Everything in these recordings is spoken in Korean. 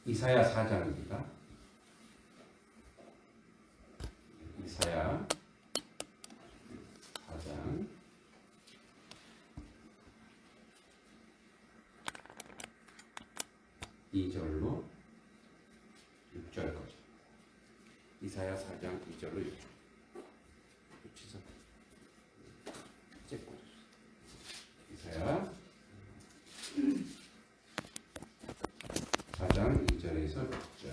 이사야 4장입니다. 이사야 4장 2절로 6절까지. 이사야 4장 2절로 6절. 붙이서 찍고 이사야 4장 2절에서 6절.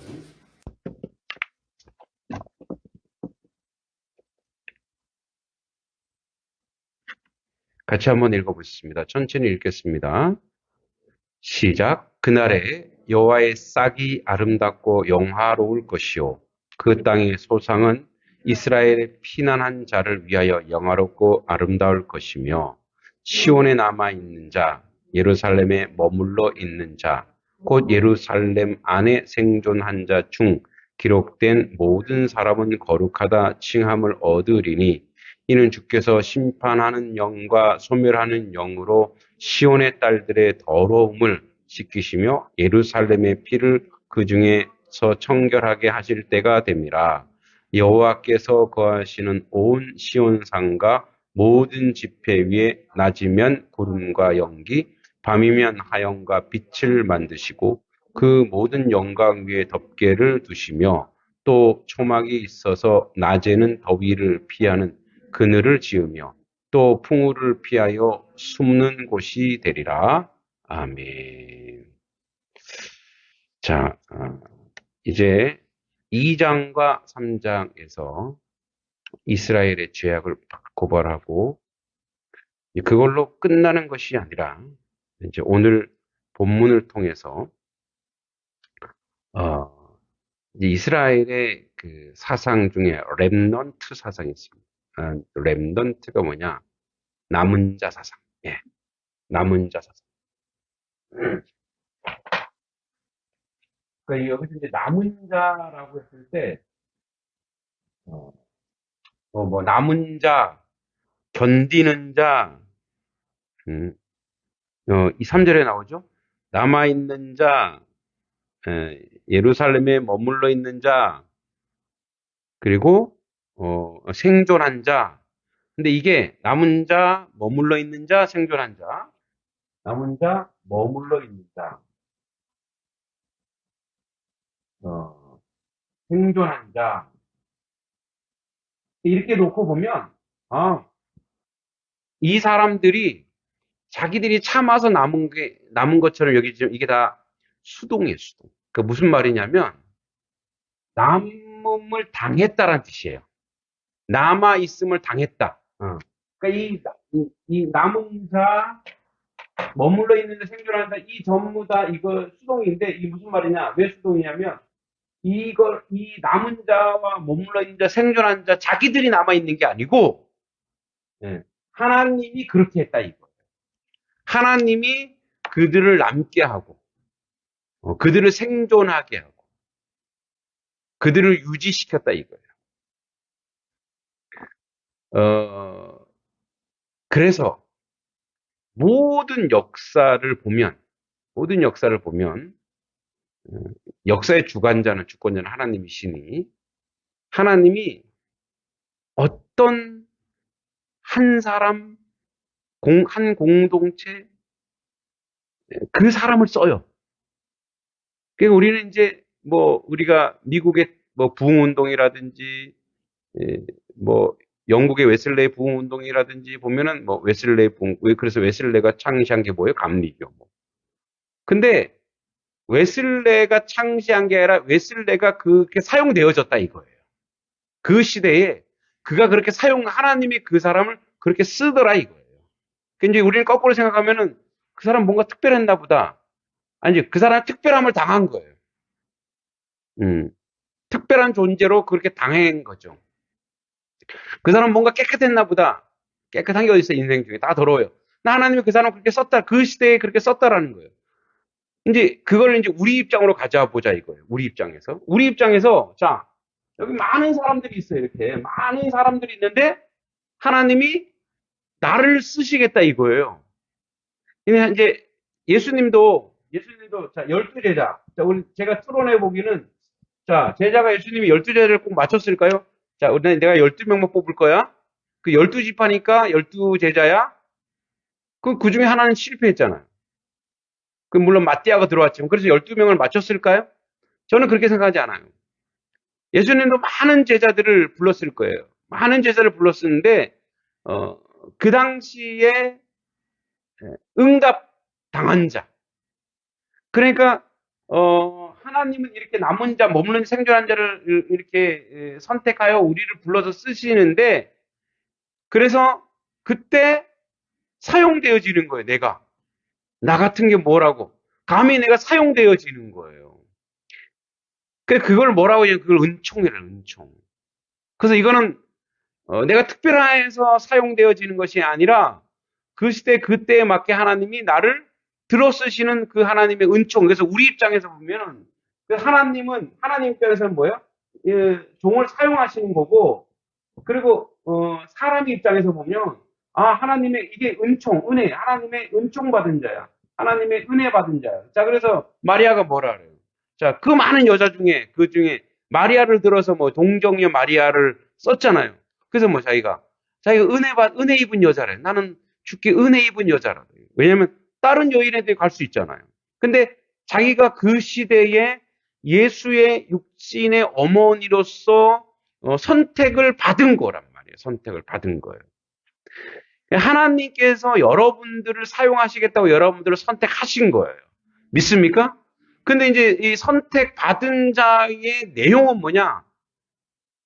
같이 한번 읽어보겠습니다. 천천히 읽겠습니다. 시작. 그날에 여호와의 싹이 아름답고 영화로울 것이요 그 땅의 소상은 이스라엘의 피난한 자를 위하여 영화롭고 아름다울 것이며 시온에 남아있는 자, 예루살렘에 머물러 있는 자, 곧 예루살렘 안에 생존한 자 중 기록된 모든 사람은 거룩하다 칭함을 얻으리니 이는 주께서 심판하는 영과 소멸하는 영으로 시온의 딸들의 더러움을 씻기시며 예루살렘의 피를 그 중에서 청결하게 하실 때가 됨이라. 여호와께서 거하시는 온 시온산과 모든 지폐 위에 낮이면 구름과 연기, 밤이면 하영과 빛을 만드시고 그 모든 영광 위에 덮개를 두시며 또 초막이 있어서 낮에는 더위를 피하는 그늘을 지으며 또 풍우를 피하여 숨는 곳이 되리라. 아멘. 자, 이제 2장과 3장에서 이스라엘의 죄악을 고발하고 그걸로 끝나는 것이 아니라 이제 오늘 본문을 통해서 이제 이스라엘의 그 사상 중에 렘넌트 사상이 있습니다. 렘넌트가 뭐냐? 남은 자 사상. 예, 남은 자 사상. 그러니까 여기서 이제 남은 자라고 했을 때, 뭐 남은 자, 견디는 자, 이 3절에 나오죠? 남아있는 자, 예루살렘에 머물러 있는 자, 그리고, 생존한 자. 근데 이게 남은 자, 머물러 있는 자, 생존한 자, 남은 자, 머물러 있는 자, 생존한 자. 이렇게 놓고 보면, 이 사람들이 자기들이 참아서 남은 것처럼 여기 지금 이게 다 수동이에요, 수동. 그 무슨 말이냐면, 남음을 당했다라는 뜻이에요. 남아 있음을 당했다. 그러니까 이 남은 자, 머물러 있는 자, 생존하는 자, 이 전부 다 이거 수동인데, 이게 무슨 말이냐? 왜 수동이냐면, 이 남은 자와 머물러 있는 자, 생존한 자, 자기들이 남아 있는 게 아니고, 하나님이 그렇게 했다, 이거. 하나님이 그들을 남게 하고, 그들을 생존하게 하고, 그들을 유지시켰다, 이거예요. 그래서, 모든 역사를 보면, 역사의 주권자는 하나님이시니, 하나님이 어떤 한 사람, 한 공동체, 그 사람을 써요. 그러니까 우리는 이제, 우리가 미국의 부흥운동이라든지, 영국의 웨슬레이 부흥운동이라든지 보면은, 웨슬레이 그래서 웨슬레가 창시한 게 뭐예요? 감리교. 근데, 웨슬레가 창시한 게 아니라 웨슬레가 그렇게 사용되어졌다 이거예요. 그 시대에 그가 그렇게 하나님이 그 사람을 그렇게 쓰더라 이거예요. 근데 우리는 거꾸로 생각하면은 그 사람 뭔가 특별했나 보다. 아니, 그 사람 특별함을 당한 거예요. 특별한 존재로 그렇게 당한 거죠. 그 사람 뭔가 깨끗했나 보다. 깨끗한 게 어디 있어, 인생 중에. 다 더러워요. 나 하나님이 그 사람 그렇게 썼다. 그 시대에 그렇게 썼다라는 거예요. 이제 그걸 이제 우리 입장으로 가져보자 이거예요. 우리 입장에서 자, 여기 많은 사람들이 있어요. 이렇게 많은 사람들이 있는데 하나님이 나를 쓰시겠다 이거예요. 이제 예수님도 자, 12제자 자, 제가 토론해 보기는, 자, 제자가 예수님이 12제자를 꼭 맞췄을까요? 자, 내가 12명만 뽑을 거야. 그 12지파니까 12제자야? 그 중에 하나는 실패했잖아요. 물론 마띠아가 들어왔지만, 그래서 12명을 맞췄을까요? 저는 그렇게 생각하지 않아요. 예수님도 많은 제자들을 불렀을 거예요. 많은 제자를 불렀었는데, 그 당시에 응답 당한 자. 그러니까, 하나님은 이렇게 남은 자, 머무는 생존한 자를 이렇게 선택하여 우리를 불러서 쓰시는데, 그래서 그때 사용되어지는 거예요, 내가. 나 같은 게 뭐라고. 감히 내가 사용되어지는 거예요. 그걸 뭐라고 해요? 그걸 은총이래요, 은총. 그래서 이거는 내가 특별해서 사용되어지는 것이 아니라 그 시대 그때에 맞게 하나님이 나를 들어 쓰시는 그 하나님의 은총. 그래서 우리 입장에서 보면은 그 하나님 입장에서는 뭐예요? 종을 사용하시는 거고, 그리고 사람 입장에서 보면 하나님의 이게 은총, 은혜, 하나님의 은총 받은 자야. 하나님의 은혜 받은 자야. 자, 그래서 마리아가 뭐라 그래요? 자, 그 많은 여자 중에 그 중에 마리아를 들어서 뭐 동정녀 마리아를 썼잖아요. 그래서 뭐 자기가 은혜 입은 여자래. 나는 주께 은혜 입은 여자라. 왜냐면 다른 여인한테 갈 수 있잖아요. 근데 자기가 그 시대에 예수의 육신의 어머니로서 선택을 받은 거란 말이에요. 선택을 받은 거예요. 하나님께서 여러분들을 사용하시겠다고 여러분들을 선택하신 거예요. 믿습니까? 근데 이제 이 선택받은 자의 내용은 뭐냐?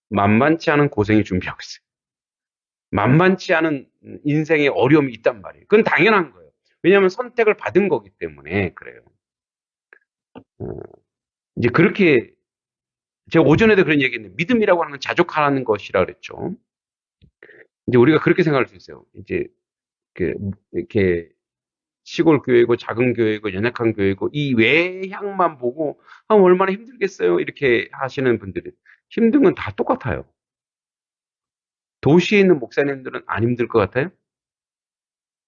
만만치 않은 고생이 준비하고 있어요. 만만치 않은 인생의 어려움이 있단 말이에요. 그건 당연한 거예요. 왜냐하면 선택을 받은 거기 때문에 그래요. 이제 그렇게 제가 오전에도 그런 얘기했는데 믿음이라고 하는 건 자족하는 것이라 그랬죠. 이제 우리가 그렇게 생각할 수 있어요. 이제 이렇게 시골 교회고 작은 교회고 연약한 교회고 이 외향만 보고 얼마나 힘들겠어요 이렇게 하시는 분들이 힘든 건 다 똑같아요. 도시에 있는 목사님들은 안 힘들 것 같아요?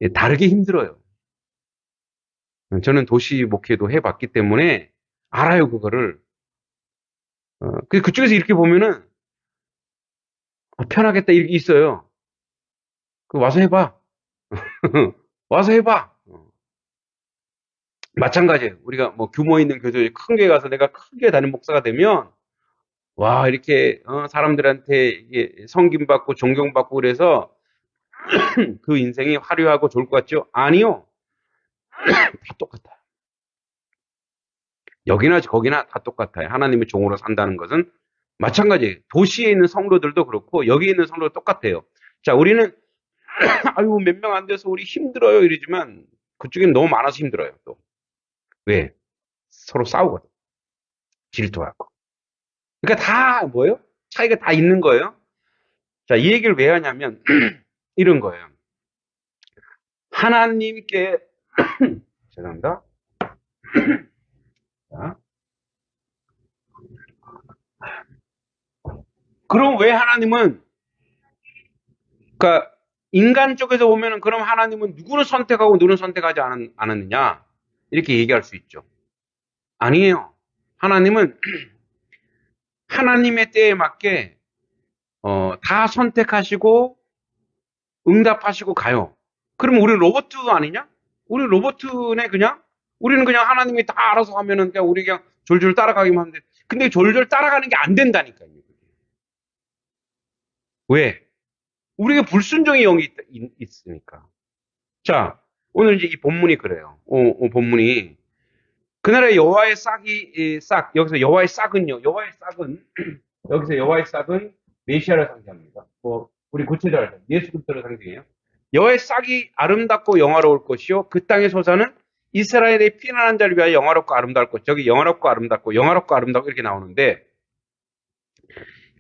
예, 다르게 힘들어요. 저는 도시 목회도 해봤기 때문에 알아요 그거를. 그쪽에서 이렇게 보면은 편하겠다 이렇게 있어요. 와서 해봐. 와서 해봐. 마찬가지예요. 우리가 뭐 규모 있는 교회 큰 교회 가서 내가 크게 다니는 목사가 되면 와 이렇게 사람들한테 섬김받고 존경받고 그래서 그 인생이 화려하고 좋을 것 같죠? 아니요. 다 똑같아요. 여기나 거기나 다 똑같아요. 하나님의 종으로 산다는 것은 마찬가지예요. 도시에 있는 성도들도 그렇고 여기 있는 성도도 똑같아요. 자, 우리는 아유 몇 명 안 돼서 우리 힘들어요 이러지만 그쪽엔 너무 많아서 힘들어요. 또 왜? 서로 싸우거든. 질투하고. 그러니까 다 뭐예요? 차이가 다 있는 거예요. 자, 이 얘기를 왜 하냐면 이런 거예요. 하나님께 죄송합니다. 자, 그럼 왜 하나님은 그러니까 인간 쪽에서 보면은 그럼 하나님은 누구를 선택하고 누구를 선택하지 않았느냐 이렇게 얘기할 수 있죠. 아니에요. 하나님은 하나님의 때에 맞게 다 선택하시고 응답하시고 가요. 그럼 우리 로봇 아니냐? 우리 로봇네 그냥? 우리는 그냥 하나님이 다 알아서 하면은 그냥 우리 그냥 졸졸 따라가기만 하면 돼. 근데 졸졸 따라가는 게 안 된다니까요. 왜? 우리가 불순종의 영이 있으니까. 자, 오늘 이제 이 본문이 그래요. 본문이 그날의 여호와의 싹 여기서 여호와의 싹은요. 여호와의 싹은 여기서 여호와의 싹은 메시아를 상징합니다. 우리 구체적으로 예수 그리스도를 상징해요. 여호와의 싹이 아름답고 영화로울 것이요 그 땅의 소사는 이스라엘의 피난한 자를 위하여 영화롭고 아름다울 것. 저기 영화롭고 아름답고 영화롭고 아름답고 이렇게 나오는데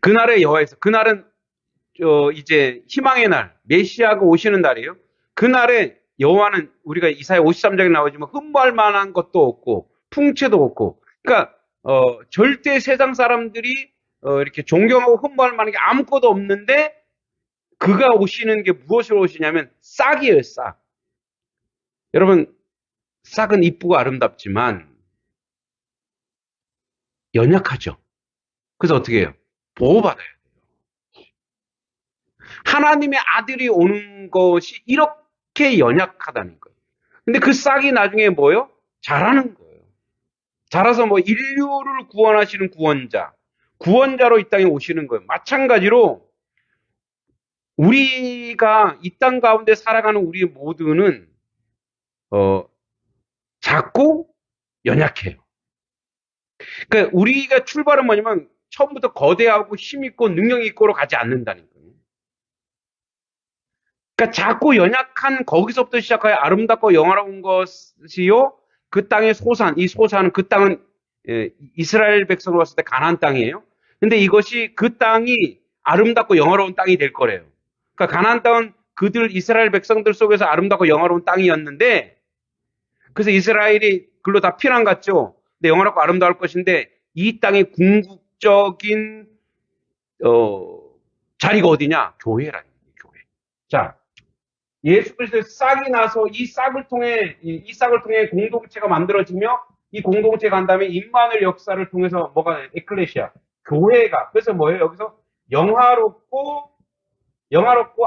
그날의 여호와에서 그날은 이제 희망의 날 메시아가 오시는 날이에요. 그날에 여호와는 우리가 이사야 53장에 나오지만 흠모할 만한 것도 없고 풍채도 없고 그러니까 절대 세상 사람들이 이렇게 존경하고 흠모할 만한 게 아무것도 없는데 그가 오시는 게 무엇으로 오시냐면 싹이에요. 싹. 여러분 싹은 이쁘고 아름답지만 연약하죠. 그래서 어떻게 해요? 보호받아요. 하나님의 아들이 오는 것이 이렇게 연약하다는 거예요. 근데 그 싹이 나중에 뭐예요? 자라는 거예요. 자라서 뭐 인류를 구원하시는 구원자, 구원자로 이 땅에 오시는 거예요. 마찬가지로 우리가 이 땅 가운데 살아가는 우리 모두는 어, 작고 연약해요. 그러니까 우리가 출발은 뭐냐면 처음부터 거대하고 힘 있고 능력 있고로 가지 않는다는 거예요. 그러니까 작고 연약한 거기서부터 시작하여 아름답고 영화로운 것이요. 그 땅의 소산, 이 소산은 그 땅은 이스라엘 백성으로 봤을 때 가나안 땅이에요. 근데 이것이 그 땅이 아름답고 영화로운 땅이 될 거래요. 그러니까 가나안 땅은 그들 이스라엘 백성들 속에서 아름답고 영화로운 땅이었는데 그래서 이스라엘이 글로 다 피난 갔죠. 근데 영화롭고 아름다울 것인데 이 땅의 궁극적인 자리가 어디냐? 교회라는 거예요. 교회. 자, 예수 그리스도의 싹이 나서 이 싹을 통해 공동체가 만들어지며 이 공동체가 한 다음에 임마누엘 역사를 통해서 뭐가 에클레시아 교회가 그래서 뭐예요? 여기서 영화롭고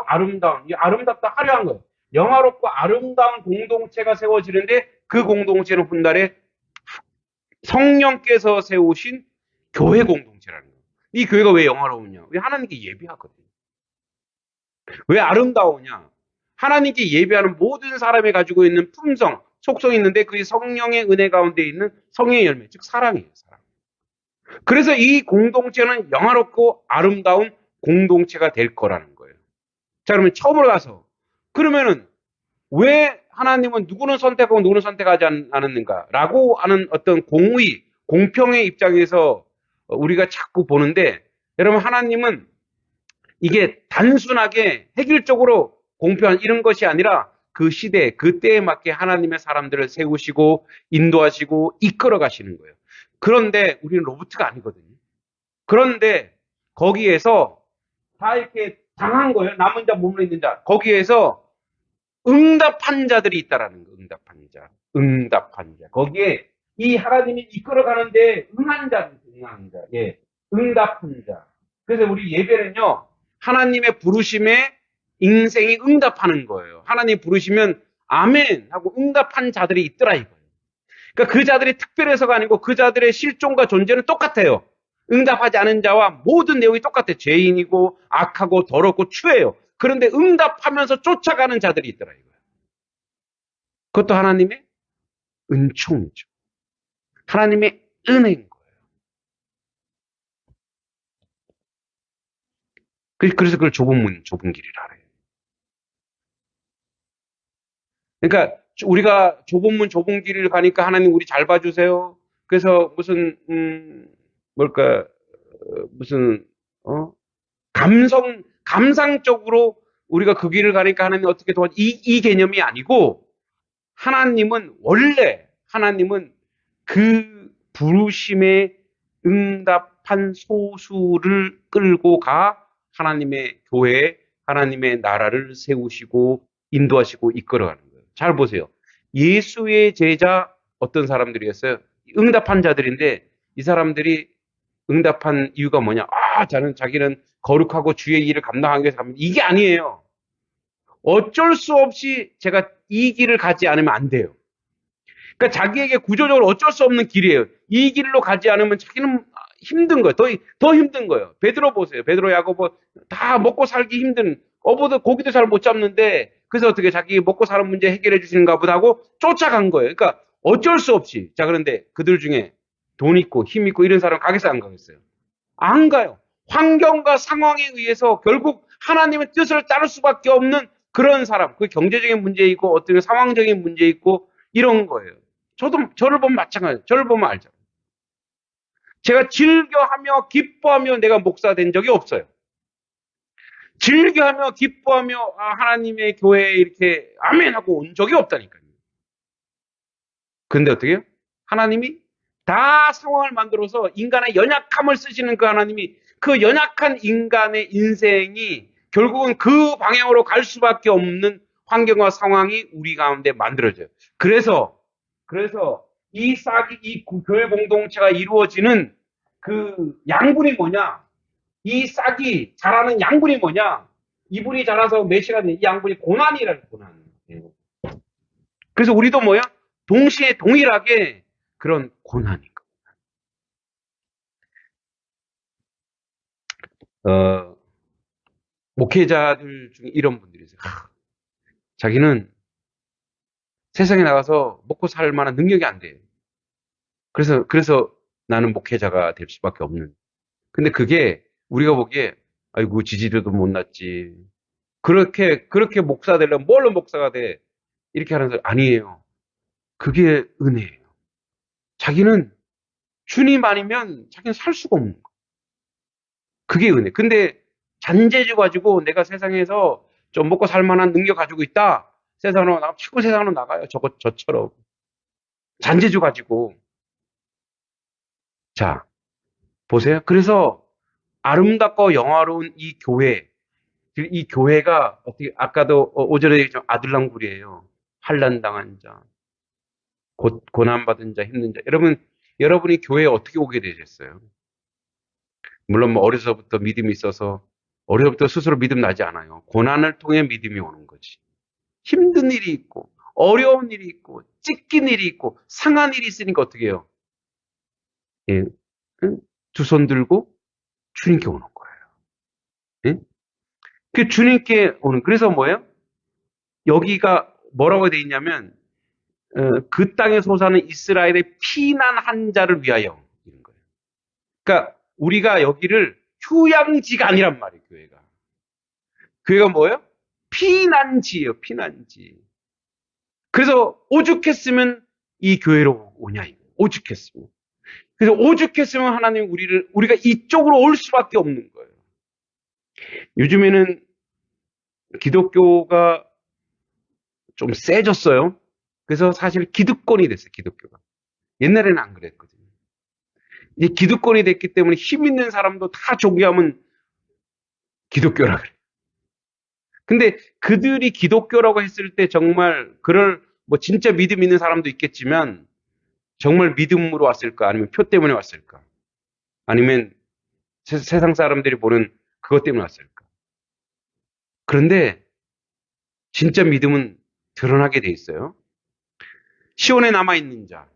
아름다운 이 아름답다 화려한 거 영화롭고 아름다운 공동체가 세워지는데 그 공동체는 훗날에 성령께서 세우신 교회 공동체라는 거예요. 이 교회가 왜 영화로우냐? 왜 하나님께 예배하거든요. 왜 아름다우냐? 하나님께 예배하는 모든 사람이 가지고 있는 품성, 속성이 있는데 그게 성령의 은혜 가운데 있는 성령의 열매, 즉 사랑이에요. 사랑. 그래서 이 공동체는 영화롭고 아름다운 공동체가 될 거라는 거예요. 자, 그러면 처음으로 가서 그러면은 왜 하나님은 누구는 선택하고 누구는 선택하지 않았는가라고 하는 어떤 공의, 공평의 입장에서 우리가 자꾸 보는데 여러분 하나님은 이게 단순하게 획일적으로 공평한 이런 것이 아니라 그 시대, 그 때에 맞게 하나님의 사람들을 세우시고 인도하시고 이끌어 가시는 거예요. 그런데 우리는 로봇가 아니거든요. 그런데 거기에서 다 이렇게 당한 거예요. 남은 자, 머물러 있는 자. 거기에서 응답한 자들이 있다라는 거. 응답한 자. 거기에 이 하나님이 이끌어 가는데 응한 자, 응한 자. 예. 응답한 자. 그래서 우리 예배는요. 하나님의 부르심에 인생이 응답하는 거예요. 하나님 부르시면 아멘 하고 응답한 자들이 있더라 이거예요. 그러니까 그 자들이 특별해서가 아니고 그 자들의 실존과 존재는 똑같아요. 응답하지 않은 자와 모든 내용이 똑같아요. 죄인이고 악하고 더럽고 추해요. 그런데 응답하면서 쫓아가는 자들이 있더라 이거예요. 그것도 하나님의 은총이죠. 하나님의 은혜인 거예요. 그래서 그걸 좁은 문, 좁은 길이라 해요. 그러니까 우리가 좁은 문, 좁은 길을 가니까 하나님 우리 잘 봐주세요. 그래서 무슨 뭘까 무슨 감상적으로 우리가 그 길을 가니까 하나님 어떻게 도와 이 개념이 아니고 하나님은 그 부르심에 응답한 소수를 끌고 가 하나님의 교회, 하나님의 나라를 세우시고 인도하시고 이끌어가는 거예요. 잘 보세요. 예수의 제자 어떤 사람들이었어요? 응답한 자들인데 이 사람들이 응답한 이유가 뭐냐? 자기는 거룩하고 주의 일을 감당하기 위해서 갑니다. 이게 아니에요. 어쩔 수 없이 제가 이 길을 가지 않으면 안 돼요. 그러니까 자기에게 구조적으로 어쩔 수 없는 길이에요. 이 길로 가지 않으면 자기는 힘든 거예요. 더 힘든 거예요. 베드로 보세요. 베드로, 야고보 다 먹고 살기 힘든 어부도 고기도 잘 못 잡는데 그래서 어떻게 자기 먹고 사는 문제 해결해 주시는가 보다 하고 쫓아간 거예요. 그러니까 어쩔 수 없이. 자, 그런데 그들 중에 돈 있고 힘 있고 이런 사람 가겠어요, 안 가겠어요? 안 가요. 환경과 상황에 의해서 결국 하나님의 뜻을 따를 수밖에 없는 그런 사람. 그 경제적인 문제 있고 어떤 상황적인 문제 있고 이런 거예요. 저를 보면 마찬가지예요. 저를 보면 알죠. 제가 즐겨하며 기뻐하며 내가 목사 된 적이 없어요. 즐겨하며 기뻐하며 하나님의 교회에 이렇게 아멘 하고 온 적이 없다니까요. 근데 어떻게 해요? 하나님이 다 상황을 만들어서 인간의 연약함을 쓰시는 그 하나님이 그 연약한 인간의 인생이 결국은 그 방향으로 갈 수밖에 없는 환경과 상황이 우리 가운데 만들어져요. 그래서 이 교회 공동체가 이루어지는 그 양분이 뭐냐? 이 싹이 자라는 양분이 뭐냐? 이분이 자라서 메시가 된 이 양분이 고난이라는 고난. 그래서 우리도 뭐야? 동시에 동일하게 그런 고난인 거. 목회자들 중에 이런 분들이 있어요. 자기는 세상에 나가서 먹고 살 만한 능력이 안 돼. 그래서 나는 목회자가 될 수밖에 없는. 근데 그게 우리가 보기에 아이고 지지도도 못 났지. 그렇게 목사 되려면 뭘로 목사가 돼? 이렇게 하는 사람 아니에요. 그게 은혜예요. 자기는 주님 아니면 자기는 살 수가 없는 거예요. 그게 은혜. 근데 잔재주 가지고 내가 세상에서 좀 먹고 살 만한 능력 가지고 있다. 세상으로 나가 자꾸 세상으로 나가요. 저처럼 잔재주 가지고. 자, 보세요. 그래서 아름답고 영화로운 이 교회가 어떻게 아까도 오전에 얘기했지만 아들랑굴이에요. 환난당한 자, 고난받은 자, 힘든 자. 여러분이 교회에 어떻게 오게 되셨어요? 물론 뭐 어려서부터 믿음이 있어서 어려서부터 스스로 믿음 나지 않아요. 고난을 통해 믿음이 오는 거지. 힘든 일이 있고 어려운 일이 있고 찢긴 일이 있고 상한 일이 있으니까 어떻게 해요? 예, 두 손 들고 주님께 오는 거예요. 예? 그 주님께 오는 그래서 뭐예요? 여기가 뭐라고 되어 있냐면 그 땅에 솟아는 이스라엘의 피난한 자를 위하여 이런 거예요. 그러니까 우리가 여기를 휴양지가 아니란 말이에요. 교회가 뭐예요? 피난지예요. 피난지. 그래서 오죽했으면 이 교회로 오냐 이거. 오죽했으면. 그래서 오죽했으면 하나님 우리가 이쪽으로 올 수밖에 없는 거예요. 요즘에는 기독교가 좀 세졌어요. 그래서 사실 기득권이 됐어요. 기독교가. 옛날에는 안 그랬거든요. 이제 기득권이 됐기 때문에 힘 있는 사람도 다 종교하면 기독교라 그래요. 근데 그들이 기독교라고 했을 때 정말 뭐 진짜 믿음 있는 사람도 있겠지만 정말 믿음으로 왔을까? 아니면 표 때문에 왔을까? 아니면 세상 사람들이 보는 그것 때문에 왔을까? 그런데 진짜 믿음은 드러나게 돼 있어요. 시온에 남아있는 자,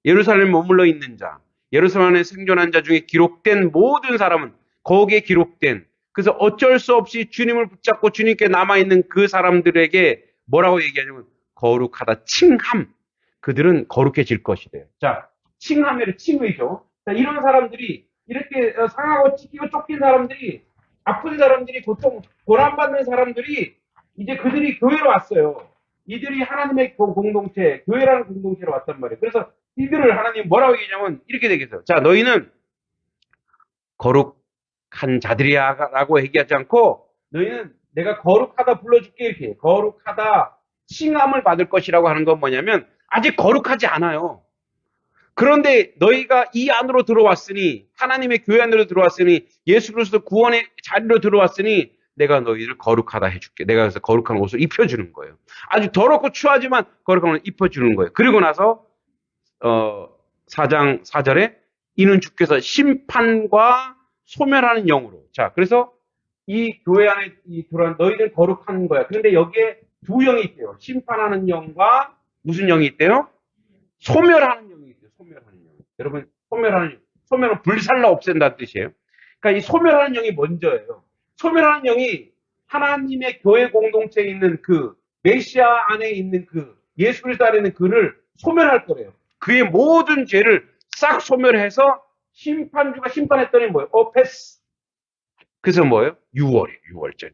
예루살렘에 머물러 있는 자, 예루살렘에 생존한 자 중에 기록된 모든 사람은 거기에 기록된 그래서 어쩔 수 없이 주님을 붙잡고 주님께 남아있는 그 사람들에게 뭐라고 얘기하냐면 거룩하다 칭함. 그들은 거룩해질 것이래요. 자, 칭함이래 칭의죠. 자, 이런 사람들이 이렇게 상하고 찢기고 쫓긴 사람들이 아픈 사람들이 고난받는 사람들이 이제 그들이 교회로 왔어요. 이들이 하나님의 공동체, 교회라는 공동체로 왔단 말이에요. 그래서 이들을 하나님 뭐라고 얘기하냐면 이렇게 되겠어요. 자, 너희는 거룩한 자들이야 라고 얘기하지 않고 너희는 내가 거룩하다 불러줄게 이렇게 거룩하다 칭함을 받을 것이라고 하는 건 뭐냐면 아직 거룩하지 않아요. 그런데 너희가 이 안으로 들어왔으니 하나님의 교회 안으로 들어왔으니 예수 그리스도 구원의 자리로 들어왔으니 내가 너희를 거룩하다 해줄게. 내가 그래서 거룩한 옷을 입혀주는 거예요. 아주 더럽고 추하지만 거룩한 옷을 입혀주는 거예요. 그리고 나서 4장 4절에 이는 주께서 심판과 소멸하는 영으로. 자, 그래서 이 교회 안에 들어온 너희들 거룩한 거야. 그런데 여기에 두 영이 있대요. 심판하는 영과 무슨 영이 있대요? 소멸하는 영이 있대요. 소멸하는 영. 여러분, 소멸은 불살라 없앤다는 뜻이에요. 그러니까 이 소멸하는 영이 먼저예요. 소멸하는 영이 하나님의 교회 공동체에 있는 그 메시아 안에 있는 그 예수 그리스도 안에 있는 그를 소멸할 거래요. 그의 모든 죄를 싹 소멸해서 심판주가 심판했더니 뭐예요? 패스. 그래서 뭐예요? 6월절.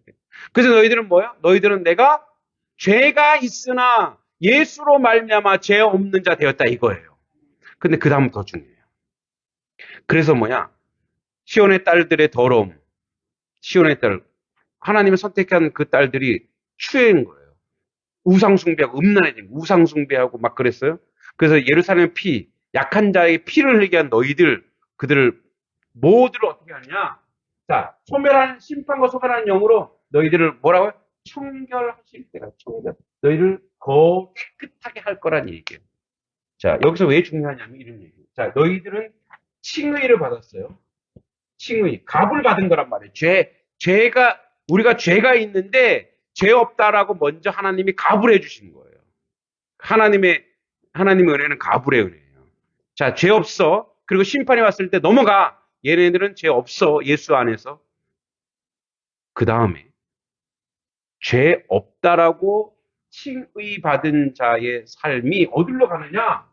그래서 너희들은 뭐야? 너희들은 내가 죄가 있으나 예수로 말미암아 죄 없는 자 되었다 이거예요. 근데 그 다음 더 중요해요. 그래서 뭐냐? 시온의 딸들의 더러움. 시온의 딸. 하나님이 선택한 그 딸들이 추해인 거예요. 우상숭배하고 음란해진 우상숭배하고 막 그랬어요. 그래서 예루살렘 약한 자의 피를 흘리게 한 그들을 모두를 어떻게 하냐? 자, 심판과 소멸하는 영으로 너희들을 뭐라고요? 청결하실 때가 너희를 깨끗하게 할 거란 얘기예요. 자, 여기서 왜 중요하냐면 이런 얘기예요. 자, 너희들은 칭의를 받았어요. 칭의, 값을 받은 거란 말이에요. 우리가 죄가 있는데 죄 없다라고 먼저 하나님이 값을 해주신 거예요. 하나님의, 하나님의 은혜는 값의 은혜예요. 자, 죄 없어. 그리고 심판이 왔을 때 넘어가. 얘네들은 죄 없어. 예수 안에서. 그 다음에 죄 없다라고 칭의 받은 자의 삶이 어디로 가느냐?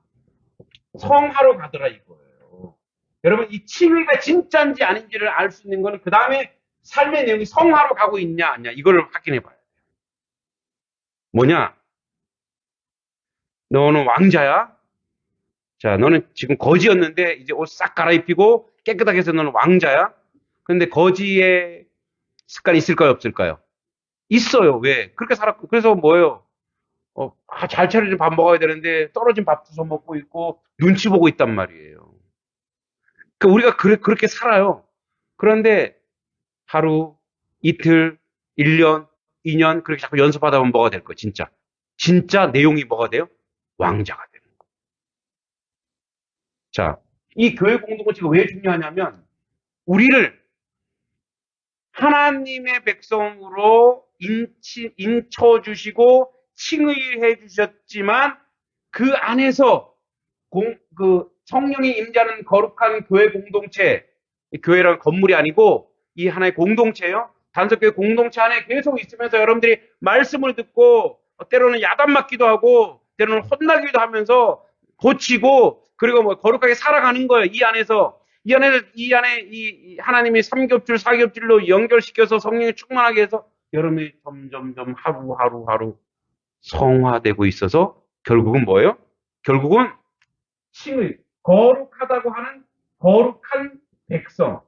성하로 가더라 이거예요. 여러분, 이 칭의가 진짜인지 아닌지를 알 수 있는 거는 그 다음에 삶의 내용이 성하로 가고 있냐 아니냐 이걸 확인해 봐요. 뭐냐? 너는 왕자야? 자, 너는 지금 거지였는데 이제 옷 싹 갈아입히고 깨끗하게 해서 너는 왕자야? 근데 거지의 습관이 있을까요, 없을까요? 있어요. 왜? 그렇게 살았고. 그래서 뭐예요? 잘 차려진 밥 먹어야 되는데 떨어진 밥 주워 먹고 있고 눈치 보고 있단 말이에요. 그러니까 우리가 그렇게 살아요. 그런데 하루, 이틀, 1년, 2년 그렇게 자꾸 연습하다 보면 뭐가 될 거예요, 진짜. 진짜 내용이 뭐가 돼요? 왕자가 되는 거예요. 자, 이 교회 공동체가 왜 중요하냐면 우리를 하나님의 백성으로 인쳐주시고 칭의해 주셨지만 그 안에서 성령이 임재하는 거룩한 교회 공동체, 교회란 건물이 아니고 이 하나의 공동체요. 단속교회 공동체 안에 계속 있으면서 여러분들이 말씀을 듣고 때로는 야단 맞기도 하고 때로는 혼나기도 하면서 고치고 그리고 뭐 거룩하게 살아가는 거예요. 이 안에 이 하나님이 삼겹줄, 사겹줄로 연결시켜서 성령이 충만하게 해서 여러분이 점점점 하루 성화되고 있어서 결국은 뭐예요? 결국은 칭의, 거룩하다고 하는 거룩한 백성,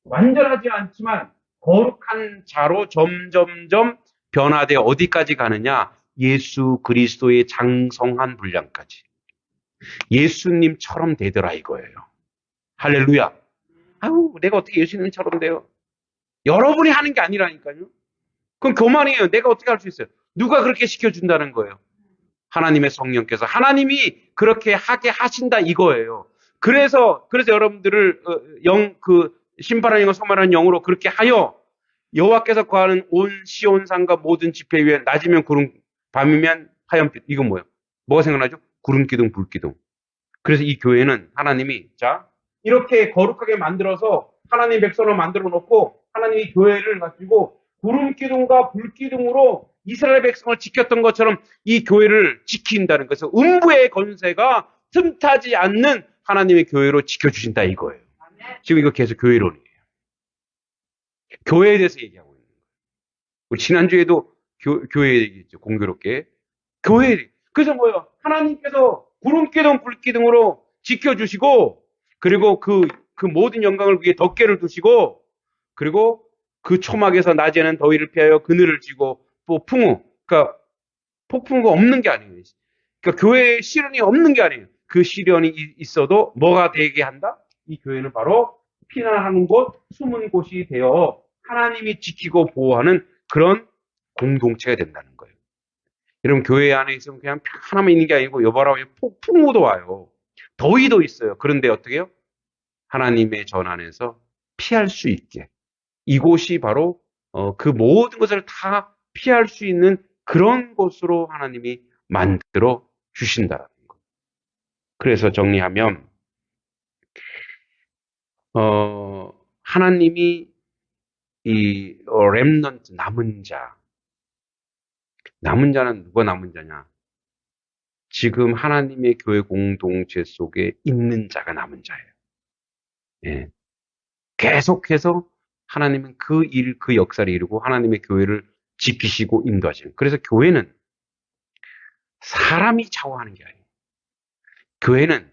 완전하지 않지만 거룩한 자로 점점점 변화되어 어디까지 가느냐? 예수 그리스도의 장성한 분량까지. 예수님처럼 되더라 이거예요. 할렐루야. 아우, 내가 어떻게 예수님처럼 돼요? 여러분이 하는 게 아니라니까요. 그건 교만이에요. 내가 어떻게 할 수 있어요? 누가 그렇게 시켜준다는 거예요? 하나님의 성령께서. 하나님이 그렇게 하게 하신다 이거예요. 그래서 여러분들을 심판하는 영과 소멸하는 영으로 그렇게 하여 여호와께서 거하는 온 시온산과 모든 지폐 위에 낮이면 구름, 밤이면 하얀빛. 이건 뭐예요? 뭐가 생각나죠? 구름기둥, 불기둥. 그래서 이 교회는 하나님이 이렇게 거룩하게 만들어서 하나님 백성을 만들어 놓고 하나님이 교회를 가지고 구름기둥과 불기둥으로 이스라엘 백성을 지켰던 것처럼 이 교회를 지킨다는 것은 음부의 권세가 틈타지 않는 하나님의 교회로 지켜주신다 이거예요. 지금 이거 계속 교회론이에요. 교회에 대해서 얘기하고 있는 거예요. 우리 지난주에도 교회 얘기했죠. 공교롭게. 교회. 그래서 뭐예요? 하나님께서 구름기둥, 불기둥으로 지켜주시고 그리고 그 모든 영광을 위해 덮개를 두시고 그리고 그 초막에서 낮에는 더위를 피하여 그늘을 쥐고 또 풍우, 그러니까 폭풍우가 없는 게 아니에요. 그러니까 교회에 시련이 없는 게 아니에요. 그 시련이 있어도 뭐가 되게 한다? 이 교회는 바로 피난하는 곳, 숨은 곳이 되어 하나님이 지키고 보호하는 그런 공동체가 된다는 거예요. 여러분 교회 안에 있으면 그냥 하나만 있는 게 아니고 여봐라 폭풍우도 와요. 더위도 있어요. 그런데 어떻게 해요? 하나님의 전 안에서 피할 수 있게. 이곳이 바로 그 모든 것을 다 피할 수 있는 그런 곳으로 하나님이 만들어 주신다는 것. 그래서 정리하면 하나님이 이 렘넌트 남은 자는 누가 남은 자냐? 지금 하나님의 교회 공동체 속에 있는 자가 남은 자예요. 예. 계속해서 하나님은 그 역사를 이루고 하나님의 교회를 지키시고 인도하시는. 그래서 교회는 사람이 좌우하는 게 아니에요. 교회는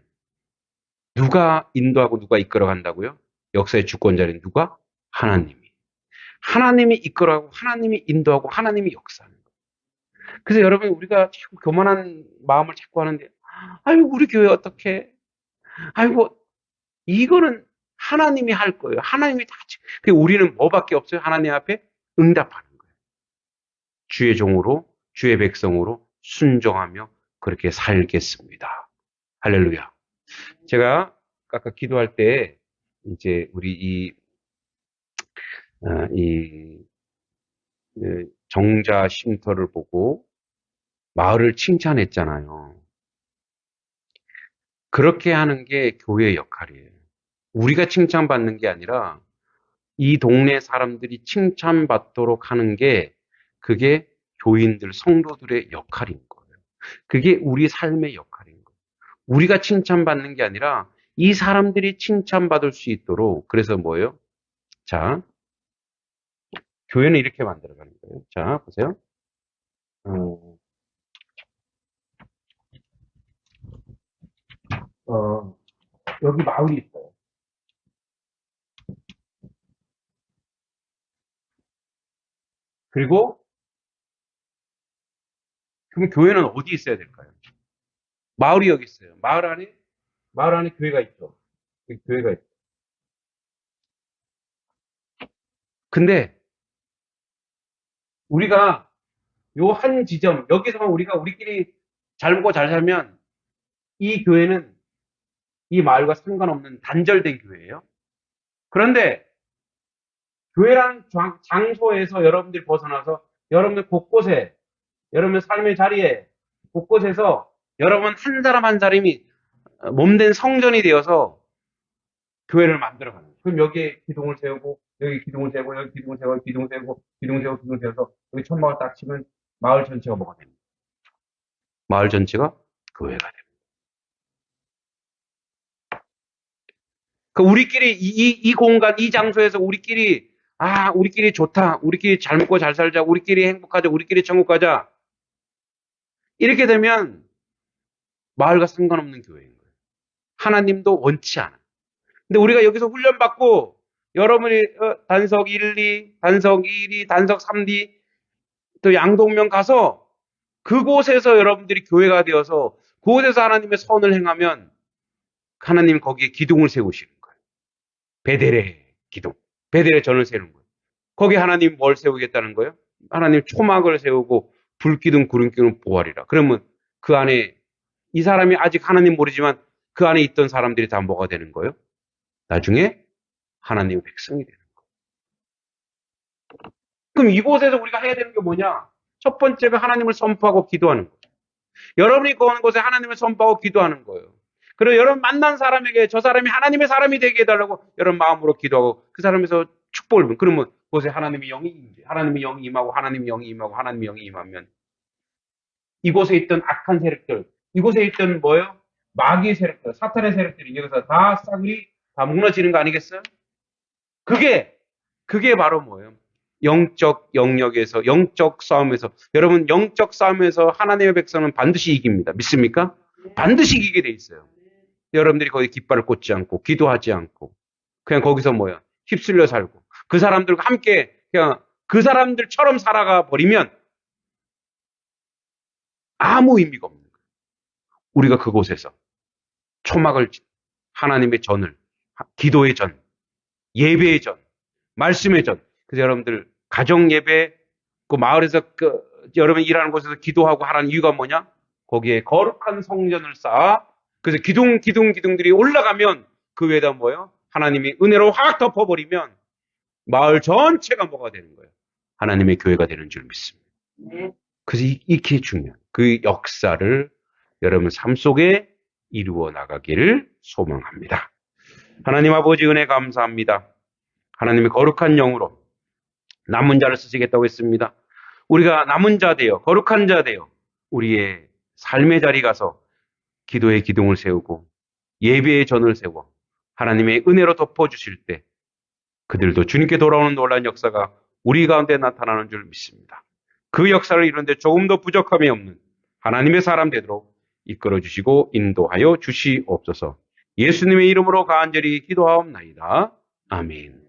누가 인도하고 누가 이끌어 간다고요? 역사의 주권자는 누가? 하나님이. 하나님이 이끌어가고 하나님이 인도하고 하나님이 역사하는 거예요. 그래서 여러분 우리가 자꾸 교만한 마음을 자꾸 하는데 아이고 우리 교회 어떻게 아이고 이거는 하나님이 할 거예요. 하나님이 다 우리는 뭐밖에 없어요? 하나님 앞에 응답하는 거예요. 주의 종으로 주의 백성으로 순종하며 그렇게 살겠습니다. 할렐루야. 제가 아까 기도할 때 이제 우리 이 정자 쉼터를 보고 마을을 칭찬했잖아요. 그렇게 하는 게 교회의 역할이에요. 우리가 칭찬받는 게 아니라 이 동네 사람들이 칭찬받도록 하는 게 그게 교인들, 성도들의 역할인 거예요. 그게 우리 삶의 역할인 거예요. 우리가 칭찬받는 게 아니라 이 사람들이 칭찬받을 수 있도록 그래서 뭐예요? 자, 교회는 이렇게 만들어가는 거예요. 자, 보세요. 어, 어, 여기 마을이 있어요. 그리고 그럼 교회는 어디 있어야 될까요? 마을이 여기 있어요. 마을 안에 교회가 있죠. 여기 교회가 있죠. 근데 우리가 요 한 지점, 여기서만 우리끼리 잘 먹고 잘 살면 이 교회는 이 마을과 상관없는 단절된 교회예요. 그런데 교회라는 장소에서 여러분들이 벗어나서 여러분들 곳곳에, 여러분의 삶의 자리에 곳곳에서 여러분 한 사람 한 사람이 몸된 성전이 되어서 교회를 만들어가는 거예요. 그럼 여기에 기둥을 세우고, 여기 기둥을 세우고, 여기 기둥을 세우고, 기둥을 세우고, 기둥을 세우고, 기둥을 세워서 여기 천막을 딱 치면 마을 전체가 뭐가 됩니다. 마을 전체가 교회가 됩니다. 그 우리끼리 이 공간, 이 장소에서 우리끼리 좋다. 우리끼리 잘 먹고 잘 살자. 우리끼리 행복하자. 우리끼리 천국 가자. 이렇게 되면 마을과 상관없는 교회인 거예요. 하나님도 원치 않아. 근데 우리가 여기서 훈련받고 여러분이 단석 1, 2, 단석 2, 단석 3D 또 양동면 가서 그곳에서 여러분들이 교회가 되어서 그곳에서 하나님의 선을 행하면 하나님 거기에 기둥을 세우시는 거예요. 베델의 기둥. 베델의 전을 세우는 거예요. 거기 하나님 뭘 세우겠다는 거예요? 하나님 초막을 세우고 불기둥 구름기둥 보아리라. 그러면 그 안에 이 사람이 아직 하나님 모르지만 그 안에 있던 사람들이 다 뭐가 되는 거예요? 나중에 하나님의 백성이 되는 거예요. 그럼 이곳에서 우리가 해야 되는 게 뭐냐? 첫 번째가 하나님을 선포하고 기도하는 거예요. 여러분이 거하는 곳에 하나님을 선포하고 기도하는 거예요. 그리고 여러분 만난 사람에게 저 사람이 하나님의 사람이 되게 해달라고 여러분 마음으로 기도하고 그 사람에서 축복을 받으면 그러면 그곳에 하나님의 영이 임하고 하나님의 영이 임하고 하나님의 영이 임하면 이곳에 있던 악한 세력들, 이곳에 있던 뭐예요? 마귀의 세력들, 사탄의 세력들이 여기서 다 싸그리 다 무너지는 거 아니겠어요? 그게 바로 뭐예요? 영적 영역에서, 영적 싸움에서, 여러분 영적 싸움에서 하나님의 백성은 반드시 이깁니다. 믿습니까? 반드시 이기게 돼 있어요. 여러분들이 거기 깃발을 꽂지 않고, 기도하지 않고, 그냥 거기서 뭐야? 휩쓸려 살고, 그 사람들과 함께 그냥 그 사람들처럼 살아가 버리면 아무 의미가 없는 거예요. 우리가 그곳에서 초막을, 하나님의 전을, 기도의 전, 예배의 전, 말씀의 전, 그래서 여러분들 가정 예배, 그 마을에서 여러분 일하는 곳에서 기도하고 하라는 이유가 뭐냐? 거기에 거룩한 성전을 쌓아 그래서 기둥들이 올라가면 그 위에다 뭐예요? 하나님이 은혜로 확 덮어버리면 마을 전체가 뭐가 되는 거예요? 하나님의 교회가 되는 줄 믿습니다. 그래서 이게 중요한 그 역사를 여러분 삶 속에 이루어 나가기를 소망합니다. 하나님 아버지 은혜 감사합니다. 하나님의 거룩한 영으로 남은 자를 쓰시겠다고 했습니다. 우리가 남은 자 되어 거룩한 자 되어 우리의 삶의 자리 가서 기도의 기둥을 세우고 예배의 전을 세워 하나님의 은혜로 덮어주실 때 그들도 주님께 돌아오는 놀라운 역사가 우리 가운데 나타나는 줄 믿습니다. 그 역사를 이루는데 조금 더 부족함이 없는 하나님의 사람 되도록 이끌어 주시고 인도하여 주시옵소서. 예수님의 이름으로 간절히 기도하옵나이다. 아멘.